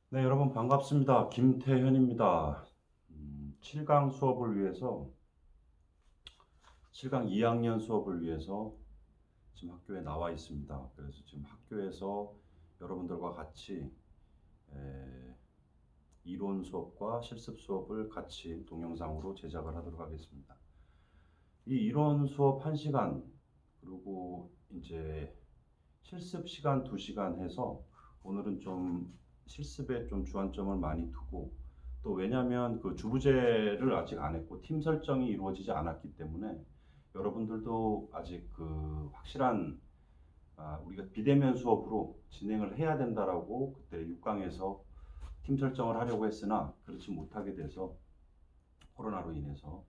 네, 여러분 반갑습니다. 김태현입니다. 7강 수업을 위해서, 7강 2학년 수업을 위해서 지금 학교에 나와 있습니다. 그래서 지금 학교에서 여러분들과 같이 에, 이론 수업과 실습 수업을 같이 동영상으로 제작을 하도록 하겠습니다. 이 이론 수업 1시간, 그리고 이제 실습 시간 2시간 해서 오늘은 좀 실습에 좀 주안점을 많이 두고, 또 왜냐하면 그 주부제를 아직 안 했고 팀 설정이 이루어지지 않았기 때문에 여러분들도 아직 그 확실한 우리가 비대면 수업으로 진행을 해야 된다라고 그때 6강에서 팀 설정을 하려고 했으나 그렇지 못하게 돼서 코로나로 인해서,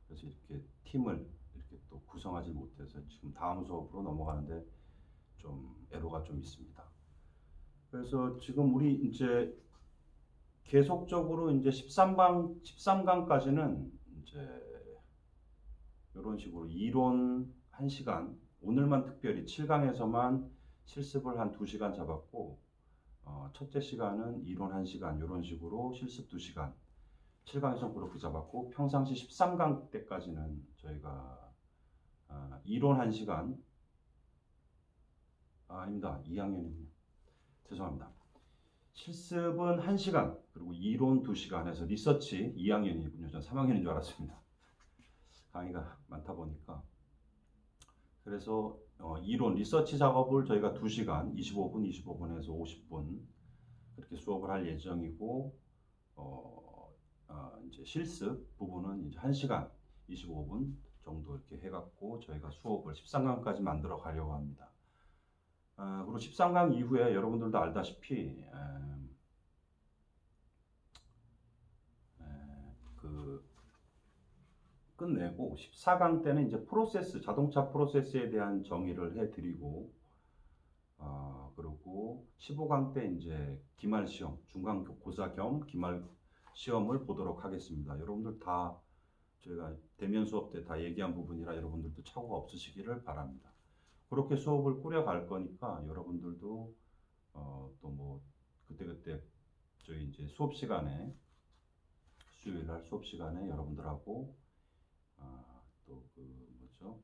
그래서 이렇게 팀을 이렇게 또 구성하지 못해서 지금 다음 수업으로 넘어가는데 좀 애로가 좀 있습니다. 그래서 지금 우리 이제 계속적으로 이제 13강까지는 이제 이런 식으로 이론 1시간, 오늘만 특별히 7강에서만 실습을 한 2시간 잡았고, 첫째 시간은 이론 1시간, 이런 식으로 실습 2시간, 7강에서 그렇게 잡았고, 평상시 13강 때까지는 저희가 이론 1시간, 아닙니다. 2학년이군요. 죄송합니다. 실습은 1시간, 그리고 이론 2시간 해서 리서치 2학년이군요. 전 3학년인 줄 알았습니다. 강의가 많다 보니까. 그래서 이론, 리서치 작업을 저희가 2시간, 25분, 25분에서 50분 그렇게 수업을 할 예정이고, 이제 실습 부분은 이제 1시간, 25분 정도 이렇게 해갖고 저희가 수업을 13강까지 만들어 가려고 합니다. 그리고 13강 이후에 여러분들도 알다시피 그 끝내고 14강 때는 이제 프로세스, 자동차 프로세스에 대한 정의를 해드리고, 그리고 15강 때 이제 기말 시험, 중간고사 겸 기말 시험을 보도록 하겠습니다. 여러분들 다 저희가 대면 수업 때 다 얘기한 부분이라 여러분들도 착오가 없으시기를 바랍니다. 그렇게 수업을 꾸려갈 거니까 여러분들도 또 뭐 그때그때 저희 이제 수업 시간에, 수요일 날 수업 시간에 여러분들하고 또 그 뭐죠?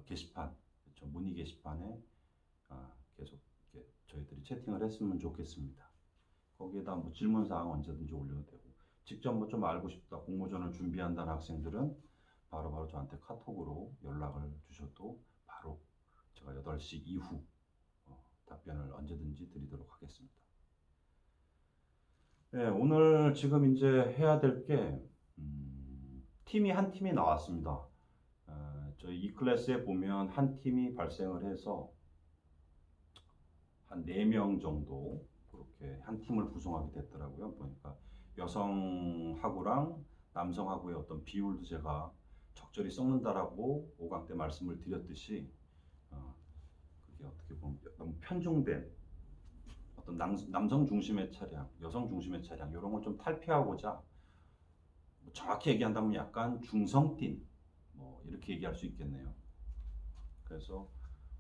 게시판, 그렇죠? 문의 게시판에 계속 이렇게 저희들이 채팅을 했으면 좋겠습니다. 거기에다 뭐 질문 사항 언제든지 올려도 되고, 직접 뭐 좀 알고 싶다, 공모전을 준비한다는 학생들은 바로바로 저한테 카톡으로 연락을 주셔도 바로 제가 8시 이후 답변을 언제든지 드리도록 하겠습니다. 네, 오늘 지금 이제 해야 될 게, 팀이 한 팀이 나왔습니다. 저희 이 클래스에 보면 한 팀이 발생을 해서 한 4명 정도 그렇게 한 팀을 구성하게 됐더라고요. 보니까 여성하고랑 남성하고의 어떤 비율도 제가 적절히 섞는다라고 5강 때 말씀을 드렸듯이, 어, 그게 어떻게 보면 너무 편중된 어떤 남성 중심의 차량, 여성 중심의 차량 이런 걸 좀 탈피하고자, 뭐 정확히 얘기한다면 약간 중성팀, 뭐 이렇게 얘기할 수 있겠네요. 그래서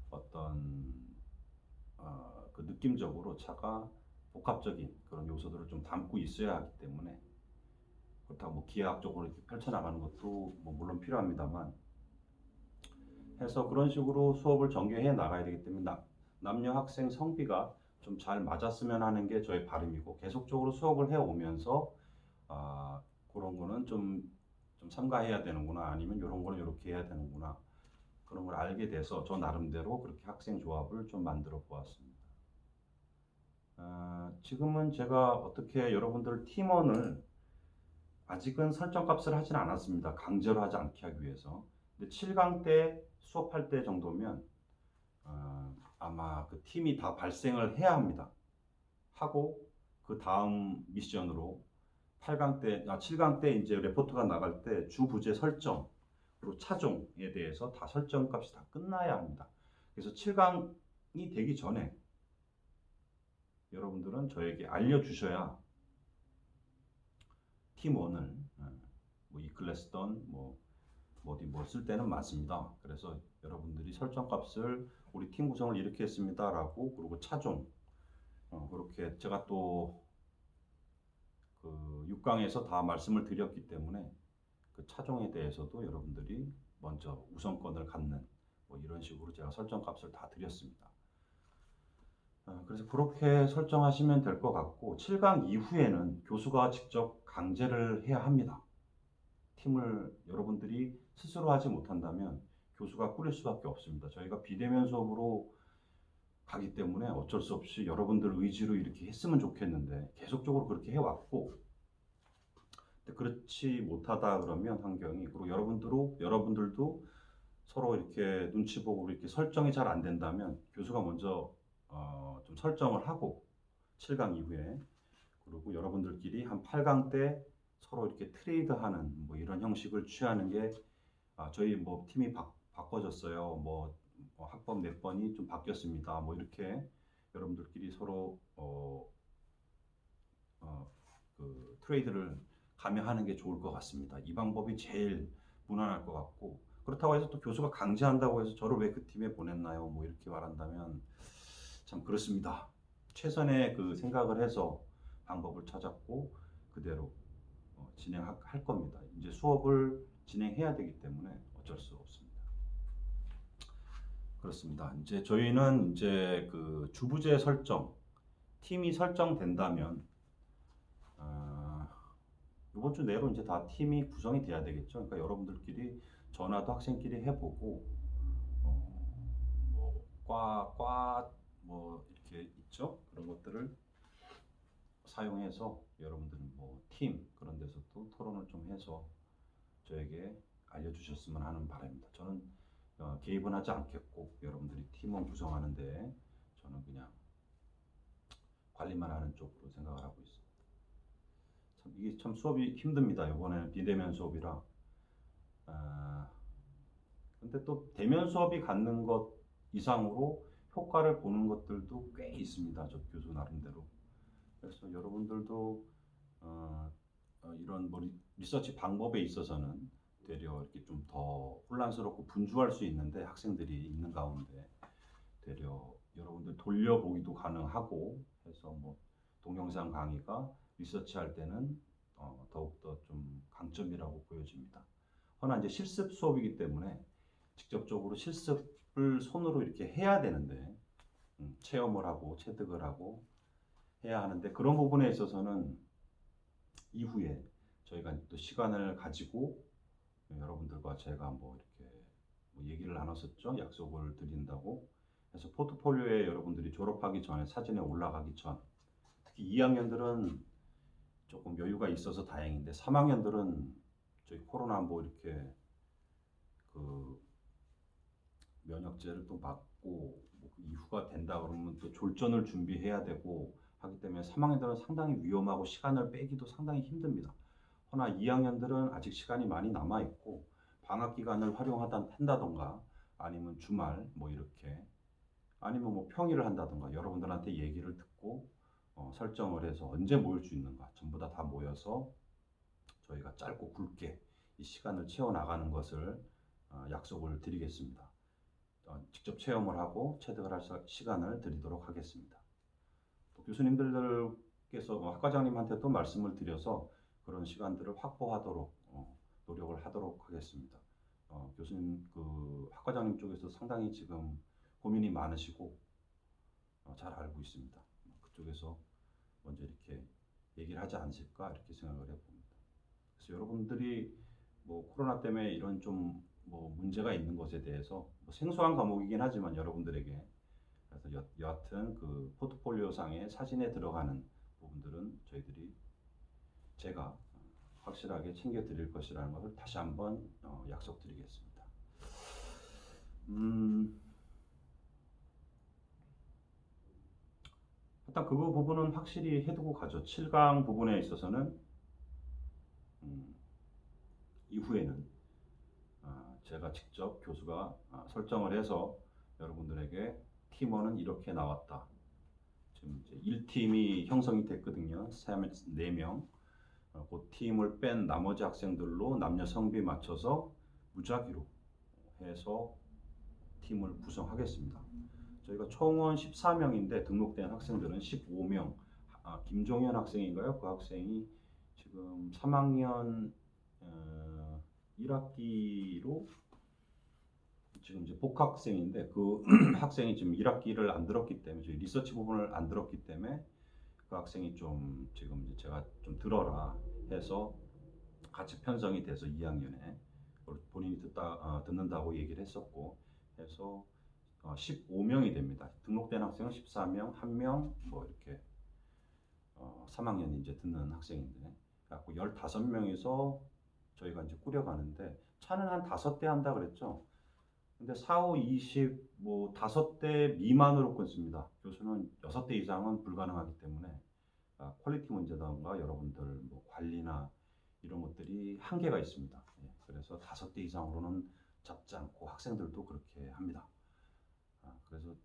어떤 그 느낌적으로 차가 복합적인 그런 요소들을 좀 담고 있어야 하기 때문에, 그렇다고 뭐 기하학적으로 이렇게 펼쳐나가는 것도 뭐 물론 필요합니다만 해서 그런 식으로 수업을 전개해 나가야 되기 때문에 남녀 학생 성비가 좀 잘 맞았으면 하는 게 저의 바람이고, 계속적으로 수업을 해 오면서 그런 거는 좀 삼가해야 되는구나, 아니면 이런 거는 이렇게 해야 되는구나, 그런 걸 알게 돼서 저 나름대로 그렇게 학생 조합을 좀 만들어 보았습니다. 지금은 제가 어떻게 여러분들 팀원을 아직은 설정값을 하진 않았습니다. 강제로 하지 않게 하기 위해서. 근데 7강 때 수업할 때 정도면 아마 그 팀이 다 발생을 해야 합니다. 하고 그 다음 미션으로 7강 때 이제 레포트가 나갈 때 주 부재 설정, 그리고 차종에 대해서 다 설정값이 다 끝나야 합니다. 그래서 7강이 되기 전에 여러분들은 저에게 알려주셔야 팀원을, 뭐 이클래스던 뭐 어디 뭐 쓸 때는 많습니다. 그래서 여러분들이 설정값을 우리 팀 구성을 이렇게 했습니다라고, 그리고 차종, 그렇게 제가 또 그 6강에서 다 말씀을 드렸기 때문에 그 차종에 대해서도 여러분들이 먼저 우선권을 갖는 뭐 이런 식으로 제가 설정 값을 다 드렸습니다. 그래서 그렇게 설정하시면 될 것 같고 7강 이후에는 교수가 직접 강제를 해야 합니다. 팀을 여러분들이 스스로 하지 못한다면 교수가 꾸릴 수밖에 없습니다. 저희가 비대면 수업으로 가기 때문에 어쩔 수 없이 여러분들 의지로 이렇게 했으면 좋겠는데 계속적으로 그렇게 해왔고, 근데 그렇지 못하다 그러면 환경이, 그리고 여러분들도 서로 이렇게 눈치 보고 이렇게 설정이 잘 안 된다면 교수가 먼저 좀 설정을 하고 7강 이후에, 그리고 여러분들끼리 한 8강 때 서로 이렇게 트레이드하는 뭐 이런 형식을 취하는 게, 저희 뭐 팀이 바꿔졌어요. 뭐 학번 몇 번이 좀 바뀌었습니다. 뭐 이렇게 여러분들끼리 서로 그 트레이드를 감행하는 게 좋을 것 같습니다. 이 방법이 제일 무난할 것 같고, 그렇다고 해서 또 교수가 강제한다고 해서 저를 왜 그 팀에 보냈나요? 뭐 이렇게 말한다면 참 그렇습니다. 최선의 그 생각을 해서 방법을 찾았고 그대로 진행할 겁니다. 이제 수업을 진행해야 되기 때문에 어쩔 수 없습니다. 그렇습니다. 이제 저희는 이제 그 주부제 설정, 팀이 설정된다면 이번 주 내로 이제 다 팀이 구성이 돼야 되겠죠. 그러니까 여러분들끼리 전화도 학생끼리 해보고 뭐 이렇게 있죠. 그런 것들을 사용해서 여러분들은 뭐 팀 그런 데서도 토론을 좀 해서 저에게 알려주셨으면 하는 바람입니다. 저는 개입은 하지 않겠고 여러분들이 팀원 구성하는데 저는 그냥 관리만 하는 쪽으로 생각을 하고 있습니다. 이게 참 수업이 힘듭니다. 이번에는 비대면 수업이라. 근데 또 대면 수업이 갖는 것 이상으로 효과를 보는 것들도 꽤 있습니다. 저 교수 나름대로. 그래서 여러분들도 이런 뭐 리서치 방법에 있어서는 되려 이렇게 좀 더 혼란스럽고 분주할 수 있는데, 학생들이 있는 가운데 되려 여러분들 돌려보기도 가능하고 해서 뭐 동영상 강의가 리서치할 때는 더욱더 좀 강점이라고 보여집니다. 허나 이제 실습 수업이기 때문에 직접적으로 실습을 손으로 이렇게 해야 되는데, 체험을 하고 체득을 하고 해야 하는데, 그런 부분에 있어서는 이후에 저희가 또 시간을 가지고 여러분들과 제가 뭐 이렇게 뭐 얘기를 나눴었죠. 약속을 드린다고. 그래서 포트폴리오에 여러분들이 졸업하기 전에 사진에 올라가기 전, 특히 2학년들은 조금 여유가 있어서 다행인데 3학년들은 저희 코로나 뭐 이렇게 그 면역제를 또 맞고 뭐그 이후가 된다 그러면 또 졸전을 준비해야 되고 하기 때문에 3학년들은 상당히 위험하고 시간을 빼기도 상당히 힘듭니다. 허나 2학년들은 아직 시간이 많이 남아 있고 방학 기간을 한다던가 아니면 주말 뭐 이렇게, 아니면 뭐 평일을 한다던가 여러분들한테 얘기를 듣고 설정을 해서 언제 모일 수 있는가 전부 다 모여서 저희가 짧고 굵게 이 시간을 채워 나가는 것을 약속을 드리겠습니다. 직접 체험을 하고 체득을 할 시간을 드리도록 하겠습니다. 또 교수님들께서 학과장님한테도 말씀을 드려서 그런 시간들을 확보하도록 노력을 하도록 하겠습니다. 교수님 그 학과장님 쪽에서 상당히 지금 고민이 많으시고 잘 알고 있습니다. 그쪽에서 먼저 이렇게 얘기를 하지 않을까 이렇게 생각을 해봅니다. 그래서 여러분들이 뭐 코로나 때문에 이런 좀 뭐 문제가 있는 것에 대해서 뭐 생소한 과목이긴 하지만 여러분들에게, 그래서 여하튼 그 포트폴리오 상의 사진에 들어가는 부분들은 제가 확실하게 챙겨 드릴 것이라는 것을 다시 한번 약속드리겠습니다. 일단 그 부분은 확실히 해두고 가죠. 7강 부분에 있어서는 이후에는 제가 직접 교수가 설정을 해서 여러분들에게 팀원은 이렇게 나왔다. 지금 이제 1팀이 형성이 됐거든요. 4명. 그 팀을 뺀 나머지 학생들로 남녀 성비 맞춰서 무작위로 해서 팀을 구성하겠습니다. 저희가 총은 14명인데 등록된 학생들은 15명. 김종현 학생인가요? 그 학생이 지금 3학년 1학기로 지금 이제 복학생인데 그 학생이 지금 1학기를 안 들었기 때문에 저희 리서치 부분을 안 들었기 때문에 그 학생이 좀 지금 이제 제가 좀 들어라 해서 같이 편성이 돼서 2학년에 본인이 듣는다고 얘기를 했었고 해서 15명이 됩니다. 등록된 학생은 14명, 1명 뭐 이렇게 3학년 이제 듣는 학생인데 그래갖고 15명이서 저희가 이제 꾸려가는데 차는 한 5대 한다 그랬죠. 근데 4, 5, 20, 뭐 5대 미만으로 끊습니다. 교수는 6대 이상은 불가능하기 때문에 퀄리티 문제던가 여러분들 뭐 관리나 이런 것들이 한계가 있습니다. 예, 그래서 5대 이상으로는 잡지 않고 학생들도 그렇게 합니다. 그래서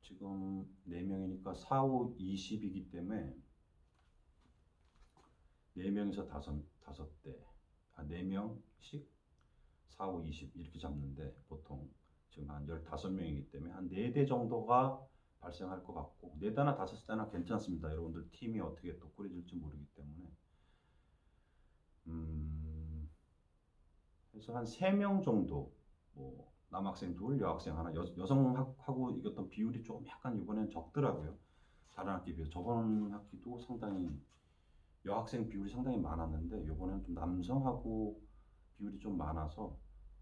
지금 4명이니까 4, 5, 20이기 때문에 4명에서 5대 4명씩 4, 5, 20 이렇게 잡는데 보통 지금 한 15명이기 때문에 한 4대 정도가 발생할 것 같고 4대나 5대나 괜찮습니다. 여러분들 팀이 어떻게 또 꾸려질지 모르기 때문에 그래서 한 3명 정도 뭐 남학생 둘, 여학생 하나, 여성하고 이겼던 비율이 조금 약간 이번엔 적더라고요. 다른 학기 비해 저번 학기도 상당히 여학생 비율이 상당히 많았는데 이번에는 좀 남성하고 비율이 좀 많아서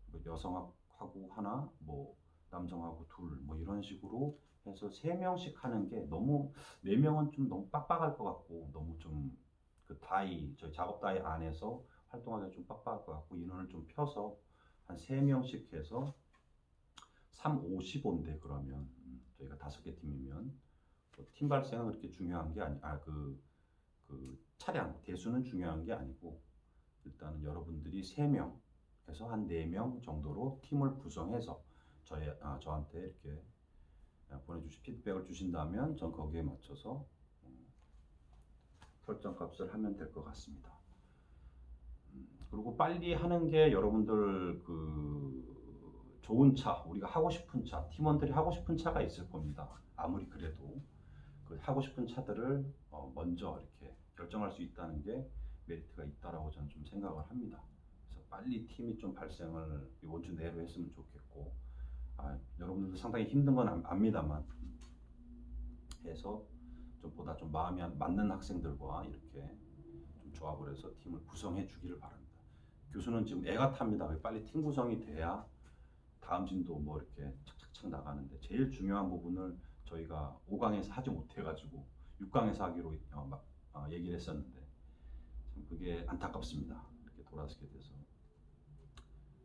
뭐 여성하고 하나, 뭐 남성하고 둘, 뭐 이런 식으로 해서 3명씩 하는 게 너무 4명은 좀 너무 빡빡할 것 같고 너무 좀 그 저희 작업 다이 안에서 활동하기가 좀 빡빡할 것 같고 인원을 좀 펴서 한 3명씩 해서 3, 55인데 그러면 저희가 5개 팀이면 팀 발생은 그렇게 중요한 게 그 차량 대수는 중요한 게 아니고 일단은 여러분들이 3명에서 한 4명 정도로 팀을 구성해서 저한테 이렇게 보내주신 피드백을 주신다면 전 거기에 맞춰서 설정값을 하면 될 것 같습니다. 그리고 빨리 하는 게 여러분들 그 좋은 차, 우리가 하고 싶은 차, 팀원들이 하고 싶은 차가 있을 겁니다. 아무리 그래도 그 하고 싶은 차들을 먼저 이렇게 결정할 수 있다는 게 메리트가 있다라고 저는 좀 생각을 합니다. 그래서 빨리 팀이 좀 발생을 이번 주 내로 했으면 좋겠고 여러분들도 상당히 힘든 건 압니다만 해서 좀 보다 좀 마음이 맞는 학생들과 이렇게 좀 조합을 해서 팀을 구성해 주기를 바랍니다. 교수는 지금 애가 탑니다. 빨리 팀 구성이 돼야 다음 진도 뭐 이렇게 착착착 나가는데 제일 중요한 부분을 저희가 5강에서 하지 못해가지고 6강에서 하기로 얘기를 했었는데 참 그게 안타깝습니다. 이렇게 돌아서게 돼서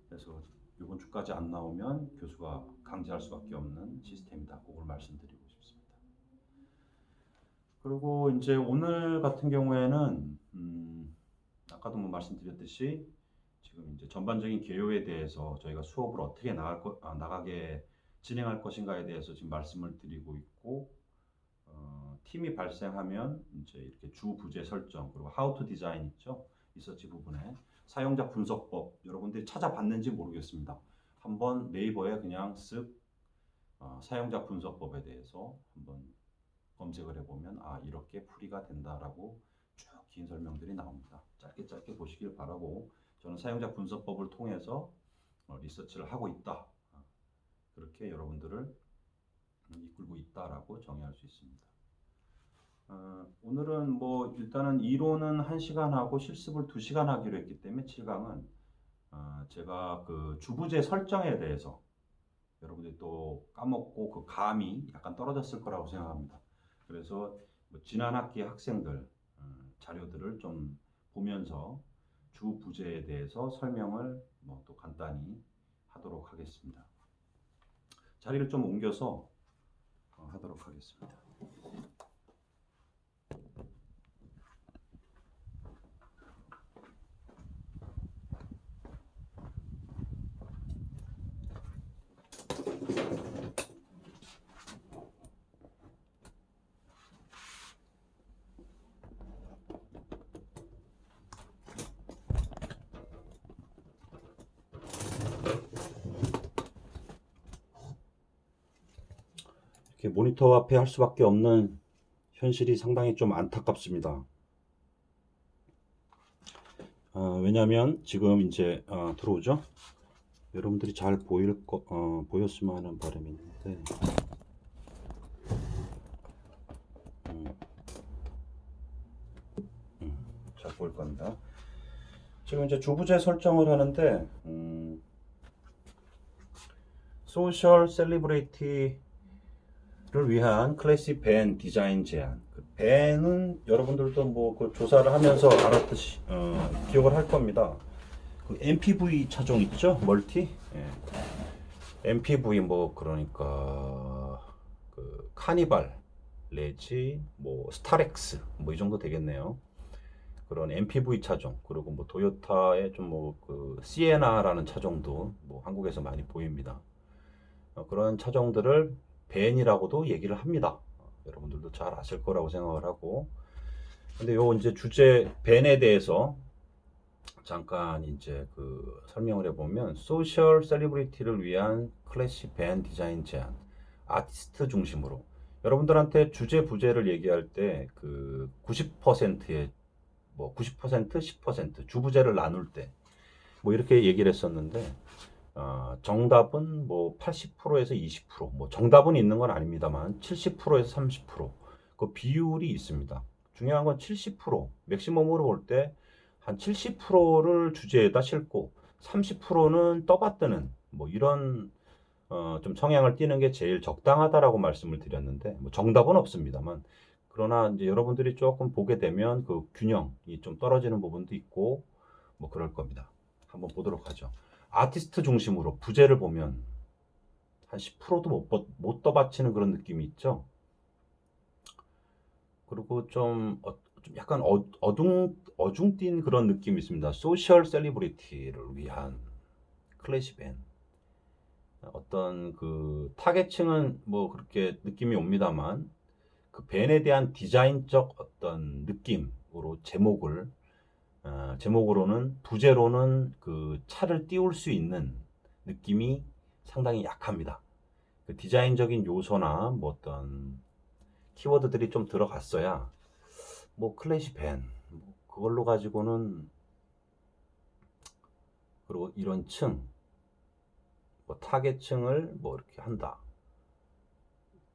그래서 이번 주까지 안 나오면 교수가 강제할 수밖에 없는 시스템이다. 그걸 말씀드리고 싶습니다. 그리고 이제 오늘 같은 경우에는 아까도 뭐 말씀드렸듯이 지금 이제 전반적인 개요에 대해서 저희가 수업을 어떻게 나가게 진행할 것인가에 대해서 지금 말씀을 드리고 있고 팀이 발생하면 이제 이렇게 주 부재 설정 그리고 how to design 있죠. 리서치 부분에 사용자 분석법 여러분들이 찾아봤는지 모르겠습니다. 한번 네이버에 그냥 쓱 사용자 분석법에 대해서 한번 검색을 해보면 이렇게 풀이가 된다라고 쭉 긴 설명들이 나옵니다. 짧게 짧게 보시길 바라고 저는 사용자 분석법을 통해서 리서치를 하고 있다. 그렇게 여러분들을 이끌고 있다라고 정의할 수 있습니다. 오늘은 뭐 일단은 이론은 1시간 하고 실습을 2시간 하기로 했기 때문에 7강은 제가 그 주부제 설정에 대해서 여러분들이 또 까먹고 그 감이 약간 떨어졌을 거라고 생각합니다. 그래서 뭐 지난 학기 학생들 자료들을 좀 보면서 주 부제에 대해서 설명을 뭐 또 간단히 하도록 하겠습니다. 자리를 좀 옮겨서 하도록 하겠습니다. 이렇게 모니터 앞에 할 수밖에 없는 현실이 상당히 좀 안타깝습니다. 왜냐면 지금 이제 들어오죠? 여러분들이 잘 보였으면 하는 바람이 있는데, 잘 보일 겁니다. 지금 이제 주부제 설정을 하는데, 소셜 셀리브레이티를 위한 클래식 밴 디자인 제안. 그 밴은 여러분들도 뭐 그 조사를 하면서 알았듯이 기억을 할 겁니다. 그 MPV 차종 있죠? 멀티. 예. MPV 뭐 그러니까 그 카니발 내지 뭐 스타렉스 뭐 이 정도 되겠네요. 그런 MPV 차종, 그리고 뭐 도요타의 좀 뭐 그 시에나라는 차종도 뭐 한국에서 많이 보입니다. 그런 차종들을 밴이라고도 얘기를 합니다. 여러분들도 잘 아실 거라고 생각을 하고. 근데 요 이제 주제 밴에 대해서 잠깐 이제 그 설명을 해보면, 소셜 셀리브리티를 위한 클래식 밴 디자인 제안, 아티스트 중심으로. 여러분들한테 주제 부제를 얘기할 때 그 90%의 뭐 90%, 10% 주부제를 나눌 때 뭐 이렇게 얘기를 했었는데, 정답은 뭐 80%에서 20%, 뭐 정답은 있는 건 아닙니다만 70%에서 30%그 비율이 있습니다. 중요한 건 70%, 맥시멈으로 볼 때 한 70%를 주제에다 싣고 30%는 떠받드는 뭐 이런 좀 성향을 띠는 게 제일 적당하다라고 말씀을 드렸는데, 뭐 정답은 없습니다만, 그러나 이제 여러분들이 조금 보게 되면 그 균형이 좀 떨어지는 부분도 있고 뭐 그럴 겁니다. 한번 보도록 하죠. 아티스트 중심으로 부제를 보면 한 10%도 못 떠받치는 그런 느낌이 있죠. 그리고 좀 약간 어중뛴 그런 느낌이 있습니다. 소셜 셀리브리티를 위한 클래식 밴. 어떤 그 타겟층은 뭐 그렇게 느낌이 옵니다만, 그 밴에 대한 디자인적 어떤 느낌으로 제목으로는 부제로는 그 차를 띄울 수 있는 느낌이 상당히 약합니다. 그 디자인적인 요소나 뭐 어떤 키워드들이 좀 들어갔어야 뭐 클래식 밴 뭐 그걸로 가지고는, 그리고 이런 뭐 타겟층을 뭐 이렇게 한다,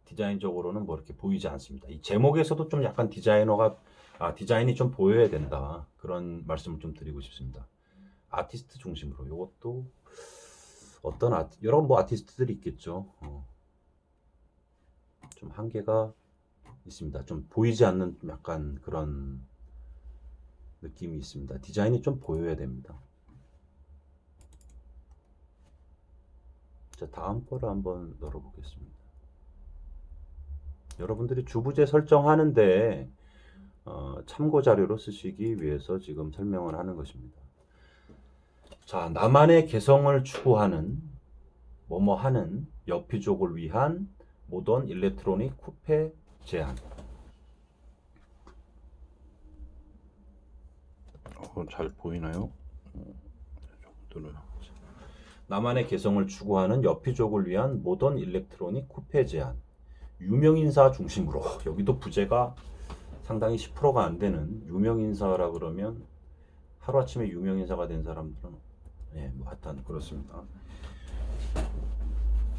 디자인적으로는 뭐 이렇게 보이지 않습니다. 이 제목에서도 좀 약간 디자인이 좀 보여야 된다, 그런 말씀을 좀 드리고 싶습니다. 아티스트 중심으로. 이것도 여러 뭐 아티스트들이 있겠죠. 좀 한계가 있습니다. 좀 보이지 않는 좀 약간 그런 느낌이 있습니다. 디자인이 좀 보여야 됩니다. 자, 다음 거를 한번 열어보겠습니다. 여러분들이 주부제 설정하는데 참고 자료로 쓰시기 위해서 지금 설명을 하는 것입니다. 자, 나만의 개성을 추구하는 뭐뭐 하는 여피족을 위한 모던 일렉트로닉 쿠페 제안. 잘 보이나요? 나만의 개성을 추구하는 여피족을 위한 모던 일렉트로닉 쿠페 제안. 유명인사 중심으로. 여기도 부제가 상당히 10%가 안 되는 유명인사라 그러면, 하루아침에 유명인사가 된 사람들은 뭐 하여튼 그렇습니다.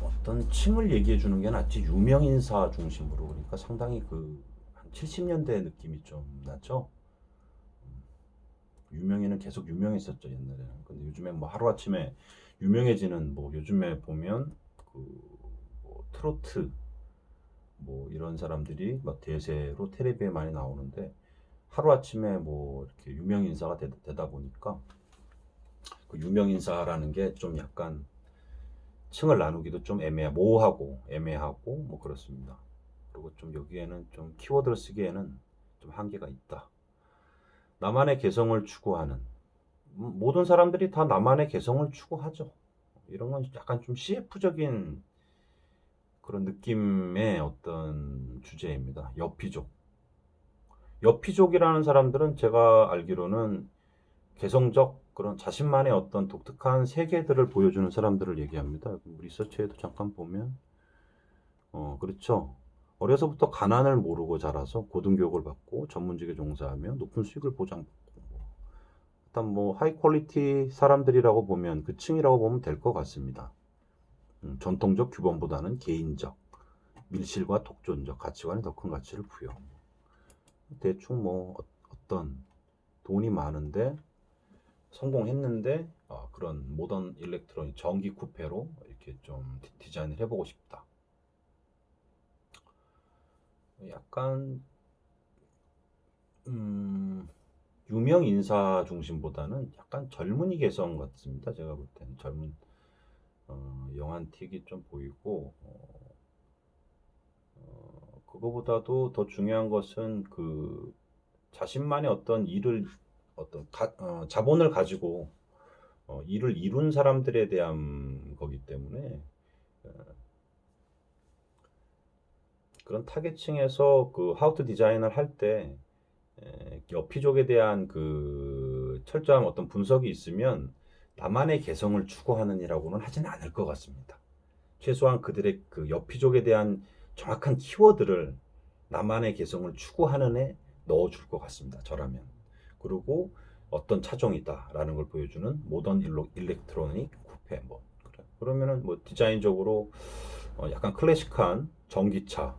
어떤 층을 얘기해 주는 게 낫지 유명인사 중심으로. 그러니까 상당히 그 한 70년대 느낌이 좀 나죠. 유명인은 계속 유명했었죠 옛날에는. 근데 요즘에 뭐 하루아침에 유명해지는, 뭐 요즘에 보면 그뭐 트로트 뭐 이런 사람들이 막 대세로 텔레비에 많이 나오는데, 하루아침에 뭐 이렇게 유명인사가 되다 보니까 그 유명인사라는 게 좀 약간 층을 나누기도 좀 애매하고 뭐 그렇습니다. 그리고 좀 여기에는 좀 키워드를 쓰기에는 좀 한계가 있다. 나만의 개성을 추구하는, 모든 사람들이 다 나만의 개성을 추구하죠. 이런 건 약간 좀 CF적인 그런 느낌의 어떤 주제입니다. 여피족이라는 사람들은 제가 알기로는 개성적 그런 자신만의 어떤 독특한 세계들을 보여주는 사람들을 얘기합니다. 리서치에도 잠깐 보면 그렇죠. 어려서부터 가난을 모르고 자라서 고등교육을 받고 전문직에 종사하며 높은 수익을 보장받고, 일단 뭐 하이 퀄리티 사람들이라고 보면 그 층이라고 보면 될 것 같습니다. 전통적 규범보다는 개인적, 밀실과 독존적 가치관에 더 큰 가치를 부여. 대충 뭐 어떤 돈이 많은데 성공했는데 그런 모던 일렉트로닉 전기 쿠페로 이렇게 좀 디자인을 해보고 싶다. 약간 유명 인사 중심보다는 약간 젊은이 개성 같습니다. 제가 볼 때는 젊은 영한 틱이 좀 보이고 그거보다도 더 중요한 것은 그 자신만의 어떤 일을 자본을 가지고 일을 이룬 사람들에 대한 거기 때문에 그런 타겟층에서 그 하우트 디자인을 할 때 여피족에 대한 그 철저한 어떤 분석이 있으면 나만의 개성을 추구하느니라고는 하지는 않을 것 같습니다. 최소한 그들의 그 여피족에 대한 정확한 키워드를 나만의 개성을 추구하는 애 넣어줄 것 같습니다. 저라면. 그리고 어떤 차종이다라는 걸 보여주는 모던 일렉트로닉 쿠페 뭐 그래. 그러면은 뭐 디자인적으로 약간 클래식한 전기차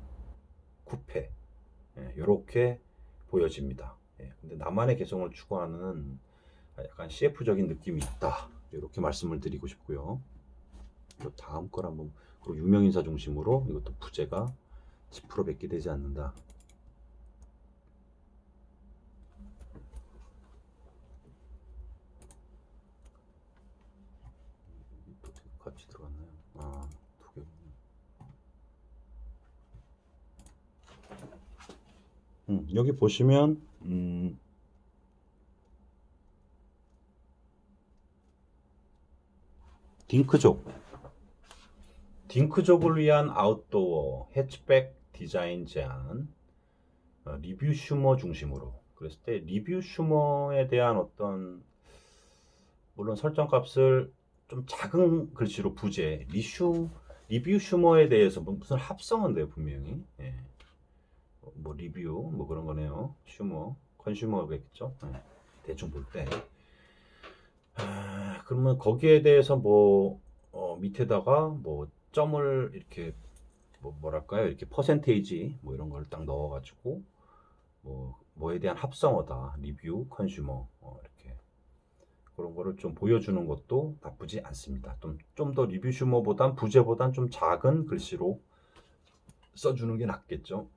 쿠페 이렇게 보여집니다. 근데 나만의 개성을 추구하는 약간 CF적인 느낌이 있다. 이렇게 말씀을 드리고 싶고요. 다음 걸 한번 그리고 유명인사 중심으로 이것도 부재가 10%밖에 되지 않는다. 또 같이 들어갔나요? 두 개. 여기 보시면 딩크족을 위한 아웃도어 해치백 디자인 제안 리뷰 슈머 중심으로 그랬을 때 리뷰 슈머에 대한 어떤 물론 설정값을 좀 작은 글씨로 부재 리뷰 슈머에 대해서 무슨 합성은 돼요 분명히 뭐 리뷰 뭐 그런 거네요. 슈머 컨슈머겠죠. 대충 볼 때 그러면 거기에 대해서 뭐 밑에다가 뭐 점을 이렇게 뭐랄까요 이렇게 퍼센테이지 뭐 이런 걸 딱 넣어가지고 뭐에 대한 합성어다 리뷰 컨슈머 이렇게 그런 거를 좀 보여주는 것도 나쁘지 않습니다. 좀 더 리뷰 슈머보단 부제보단 좀 작은 글씨로 써주는 게 낫겠죠.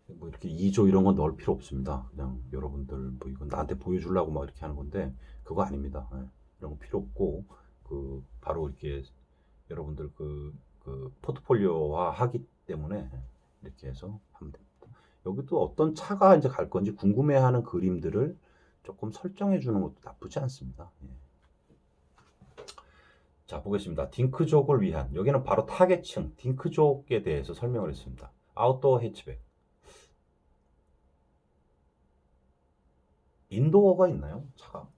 뭐 이렇게 2조 이런 거 넣을 필요 없습니다. 그냥 여러분들 뭐 이건 나한테 보여주려고 막 이렇게 하는 건데 그거 아닙니다. 이런 거 필요 없고 그 바로 이렇게 여러분들 그 포트폴리오화 하기 때문에 이렇게 해서 하면 됩니다. 여기도 어떤 차가 이제 갈 건지 궁금해하는 그림들을 조금 설정해 주는 것도 나쁘지 않습니다. 자, 보겠습니다. 딩크족을 위한 여기는 바로 타겟층 딩크족에 대해서 설명을 했습니다. 아웃도어 해치백 인도어가 있나요? 차가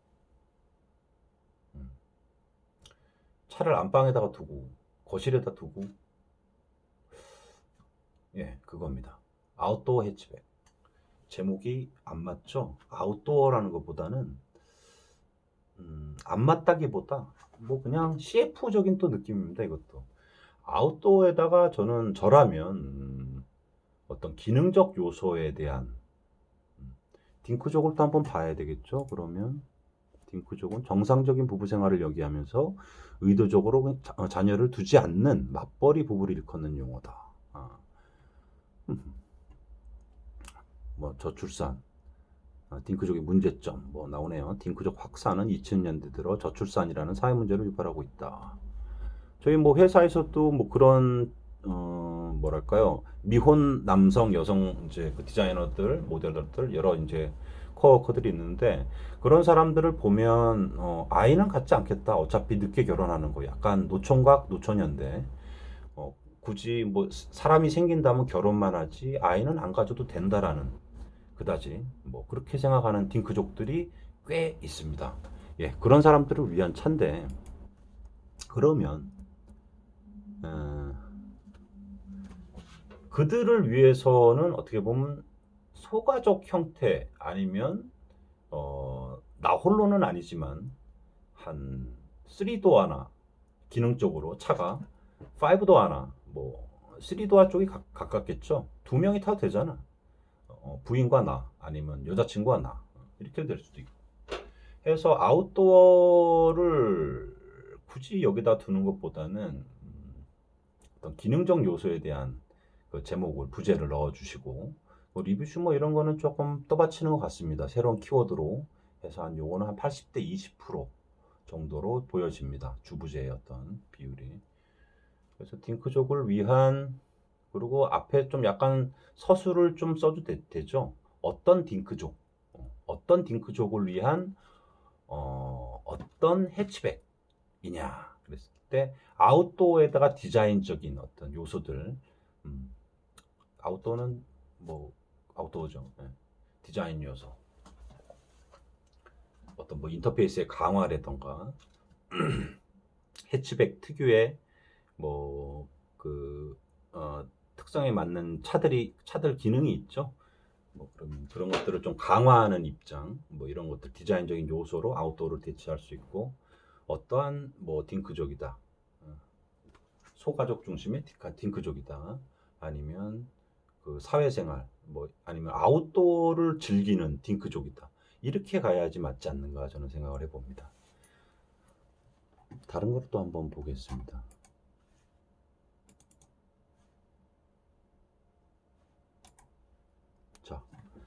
차를 안방에다가 두고 거실에다 두고 그겁니다. 아웃도어 해치백 제목이 안 맞죠? 아웃도어라는 것보다는 안 맞다기보다 뭐 그냥 CF적인 또 느낌입니다. 이것도 아웃도어에다가 저라면 어떤 기능적 요소에 대한 딩크족을 또 한번 봐야 되겠죠. 그러면 딩크족은 정상적인 부부 생활을 여기하면서 의도적으로 자녀를 두지 않는 맞벌이 부부를 일컫는 용어다. 뭐 저출산 딩크족의 문제점 뭐 나오네요. 딩크족 확산은 2000년대 들어 저출산이라는 사회 문제를 유발하고 있다. 저희 뭐 회사에서도 뭐 그런 뭐랄까요 미혼 남성 여성 이제 그 디자이너들 모델들 여러 이제 코워커들이 있는데 그런 사람들을 보면 아이는 갖지 않겠다. 어차피 늦게 결혼하는 거 약간 노총각 노처녀인데 굳이 뭐 사람이 생긴다면 결혼만 하지 아이는 안 가져도 된다라는 그다지 뭐 그렇게 생각하는 딩크족들이 꽤 있습니다. 그런 사람들을 위한 차인데 그러면 그들을 위해서는 어떻게 보면 소가족 형태 아니면 나 홀로는 아니지만 한 3도어 하나 기능적으로 차가 5도어 하나 뭐 3도어 쪽이 가깝겠죠. 두 명이 타도 되잖아. 부인과 나 아니면 여자친구와 나 이렇게 될 수도 있고 해서 아웃도어를 굳이 여기다 두는 것보다는 어떤 기능적 요소에 대한 그 제목을 부제를 넣어주시고 뭐 리뷰슈 뭐 이런 거는 조금 떠받치는 것 같습니다. 새로운 키워드로 해서 한 요거는 한 80대 20% 정도로 보여집니다. 주부제의 어떤 비율이. 그래서 딩크족을 위한 그리고 앞에 좀 약간 서술을 좀 써도 되죠. 어떤 딩크족, 어떤 딩크족을 위한 어떤 해치백이냐 그랬을 때 아웃도어에다가 디자인적인 어떤 요소들, 음, 아웃도어는 뭐 아웃도어죠. 예. 디자인 요소, 어떤 뭐 인터페이스의 강화라던가 해치백 특유의 뭐그 특성에 맞는 차들 기능이 있죠. 뭐 그런 것들을 좀 강화하는 입장, 뭐 이런 것들 디자인적인 요소로 아웃도어를 대체할 수 있고 어떠한 뭐 딩크족이다, 어, 소가족 중심의 딩크족이다, 아니면 그 사회생활, 뭐 아니면 아웃도어를 즐기는 딩크족이다. 이렇게 가야지 맞지 않는가 저는 생각을 해봅니다. 다른 것도 한번 보겠습니다. 자,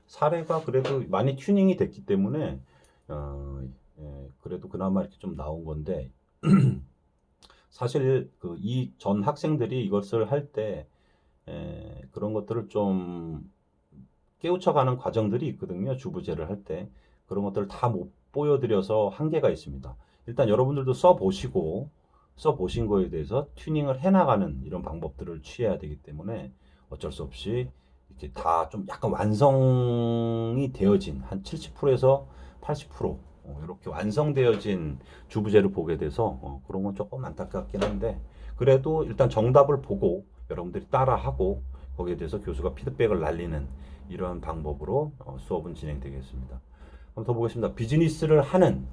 사례가 그래도 많이 튜닝이 됐기 때문에 그래도 그나마 이렇게 좀 나온 건데 사실 그 이 전 학생들이 이것을 할 때 그런 것들을 좀 깨우쳐가는 과정들이 있거든요. 주부제를 할 때 그런 것들을 다 못 보여드려서 한계가 있습니다. 일단 여러분들도 써보신 거에 대해서 튜닝을 해나가는 이런 방법들을 취해야 되기 때문에 어쩔 수 없이 이렇게 다 좀 약간 완성이 되어진 한 70%에서 80% 이렇게 완성되어진 주부제를 보게 돼서 그런 건 조금 안타깝긴 한데 그래도 일단 정답을 보고 여러분들이 따라하고 거기에 대해서 교수가 피드백을 날리는 이런 방법으로 수업은 진행되겠습니다. 한번 더 보겠습니다. 비즈니스를 하는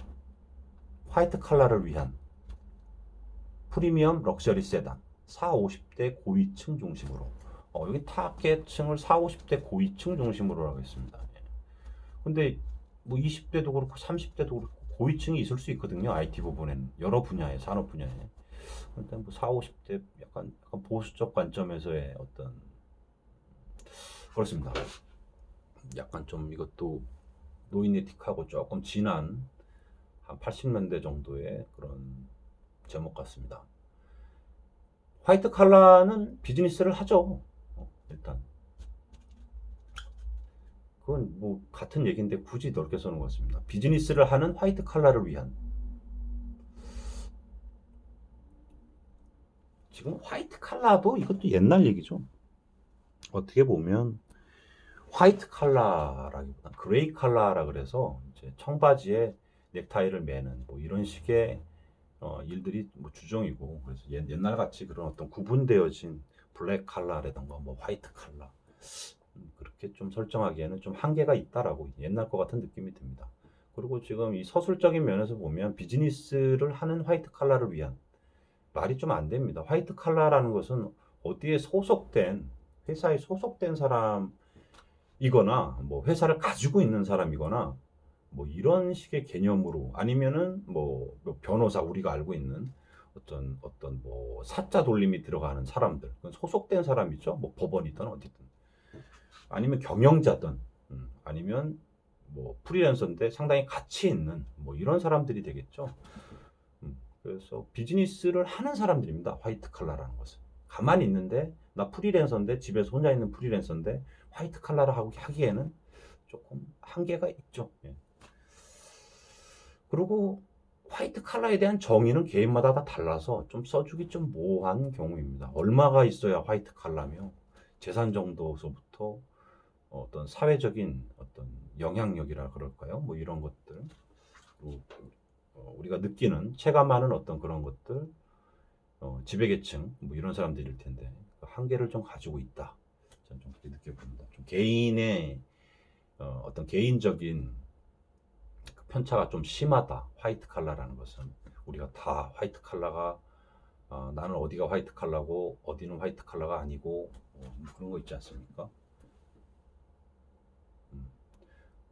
화이트 칼라를 위한 프리미엄 럭셔리 세단 4, 50대 고위층 중심으로 여기 타겟층을 4, 50대 고위층 중심으로 하고 있습니다. 근데 뭐 20대도 그렇고 30대도 그렇고 고위층이 있을 수 있거든요. IT 부분에는 여러 분야에 산업 분야에. 일단 뭐 4, 50대 약간 보수적 관점에서의 어떤 그렇습니다. 약간 좀 이것도 노인네틱하고 조금 진한 한 80년대 정도의 그런 제목 같습니다. 화이트 칼라는 비즈니스를 하죠. 일단 그건 뭐 같은 얘기인데 굳이 넓게 써놓은 것 같습니다. 비즈니스를 하는 화이트 칼라를 위한 지금 화이트 칼라도 이것도 옛날 얘기죠. 어떻게 보면 화이트 칼라라기보다 그레이 칼라라 그래서 이제 청바지에 넥타이를 매는 뭐 이런 식의 일들이 뭐 주종이고 그래서 옛날 같이 그런 어떤 구분되어진 블랙 칼라라던가 뭐 화이트 칼라 그렇게 좀 설정하기에는 좀 한계가 있다라고 옛날 것 같은 느낌이 듭니다. 그리고 지금 이 서술적인 면에서 보면 비즈니스를 하는 화이트 칼라를 위한 말이 좀 안 됩니다. 화이트 칼라라는 것은 어디에 소속된 회사에 소속된 사람이거나 뭐 회사를 가지고 있는 사람이거나 뭐 이런 식의 개념으로 아니면은 뭐 변호사 우리가 알고 있는 어떤 뭐 사자 돌림이 들어가는 사람들 그건 소속된 사람이죠. 뭐 법원이든 어디든 아니면 경영자든 아니면 뭐 프리랜서인데 상당히 가치 있는 뭐 이런 사람들이 되겠죠. 그래서 비즈니스를 하는 사람들입니다. 화이트 칼라라는 것은. 가만히 있는데 나 프리랜서인데 집에서 혼자 있는 프리랜서인데 화이트 칼라를 하기에는 조금 한계가 있죠. 예. 그리고 화이트 칼라에 대한 정의는 개인마다 다 달라서 좀 써주기 좀 모호한 경우입니다. 얼마가 있어야 화이트 칼라며 재산 정도서부터 어떤 사회적인 어떤 영향력이라 그럴까요? 뭐 이런 것들 우리가 느끼는 체감하는 어떤 그런 것들 지배계층 뭐 이런 사람들일 텐데 그 한계를 좀 가지고 있다. 저는 좀 그렇게 느껴봅니다. 좀 개인의 어떤 개인적인 편차가 좀 심하다. 화이트 칼라라는 것은 우리가 다 화이트 칼라가 나는 어디가 화이트 칼라고 어디는 화이트 칼라가 아니고 그런 거 있지 않습니까?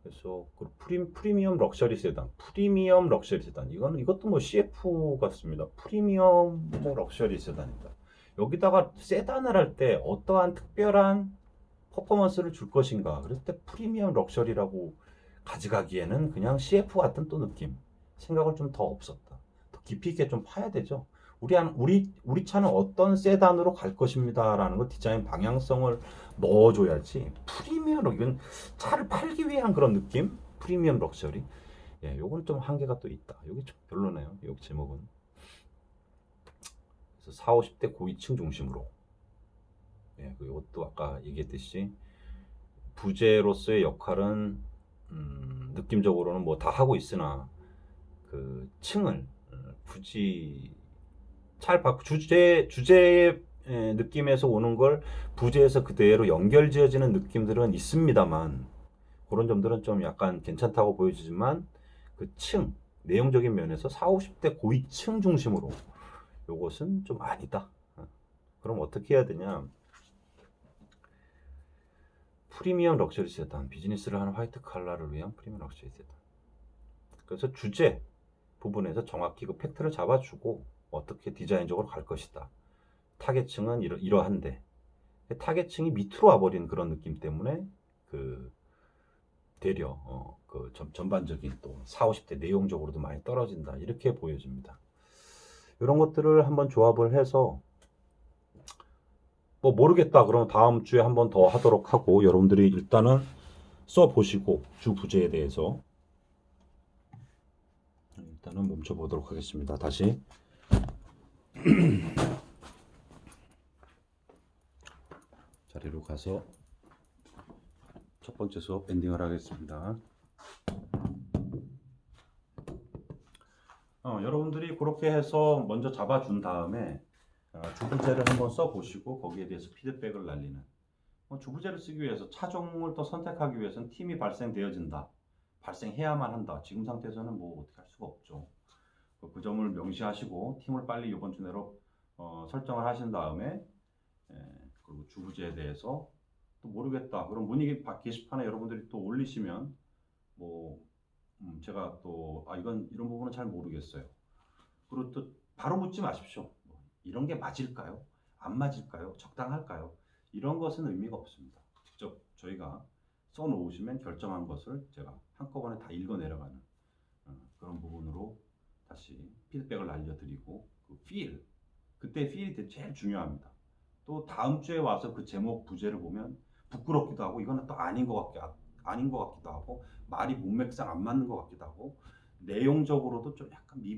그래서 그 프리미엄 럭셔리 세단, 프리미엄 럭셔리 세단 이것도 뭐 CF 같습니다. 프리미엄 뭐 럭셔리 세단입니다. 여기다가 세단을 할 때 어떠한 특별한 퍼포먼스를 줄 것인가? 그럴 때 프리미엄 럭셔리라고 가져가기에는 그냥 CF 같은 또 느낌, 생각을 좀 더 없었다. 더 깊이 있게 좀 파야 되죠. 우리 차는 어떤 세단으로 갈 것입니다라는 거 디자인 방향성을 넣어줘야지. 프리미엄 이건 차를 팔기 위한 그런 느낌? 프리미엄 럭셔리. 예, 요건 좀 한계가 또 있다. 여기 좀 별로네요. 여기 제목은. 그래서 4, 50대 고위층 중심으로. 예, 이것도 아까 얘기했듯이 부제로서의 역할은 느낌적으로는 뭐 다 하고 있으나 그 층을 굳이 주제의 느낌에서 오는 걸 부제에서 그대로 연결지어지는 느낌들은 있습니다만 그런 점들은 좀 약간 괜찮다고 보여지지만 그 내용적인 면에서 4, 50대 고위층 중심으로 요것은 좀 아니다. 그럼 어떻게 해야 되냐? 프리미엄 럭셔리 세단, 비즈니스를 하는 화이트 칼라를 위한 프리미엄 럭셔리 세단. 그래서 주제 부분에서 정확히 그 팩트를 잡아주고 어떻게 디자인적으로 갈 것이다. 타겟층은 이러한데 타겟층이 밑으로 와버린 그런 느낌 때문에 그 되려 그 전반적인 또 4, 50대 내용적으로도 많이 떨어진다. 이렇게 보여집니다. 이런 것들을 한번 조합을 해서 뭐 모르겠다 그러면 다음 주에 한번 더 하도록 하고 여러분들이 일단은 써보시고 주 부제에 대해서 일단은 멈춰보도록 하겠습니다. 다시 자리로 가서 첫 번째 수업 엔딩을 하겠습니다. 여러분들이 그렇게 해서 먼저 잡아준 다음에 주부제를 한번 써보시고 거기에 대해서 피드백을 날리는 주부제를 쓰기 위해서 차종을 또 선택하기 위해서는 팀이 발생되어진다. 발생해야만 한다. 지금 상태에서는 뭐 어떻게 할 수가 없죠. 그 점을 명시하시고 팀을 빨리 이번 주 내로 설정을 하신 다음에 그리고 주부제에 대해서 또 모르겠다. 그럼 문의 게시판에 여러분들이 또 올리시면 뭐 제가 또 이건 이런 부분은 잘 모르겠어요. 그리고 또 바로 묻지 마십시오. 뭐, 이런 게 맞을까요? 안 맞을까요? 적당할까요? 이런 것은 의미가 없습니다. 직접 저희가 써놓으시면 결정한 것을 제가 한꺼번에 다 읽어 내려가는 그런 부분으로 다시 피드백을 알려드리고 그때 필이 제일 중요합니다. 또 다음 주에 와서 그 제목 부제를 보면 부끄럽기도 하고 이거는 또 아닌 것 같기도 하고 말이 문맥상 안 맞는 것 같기도 하고 내용적으로도 좀 약간 미비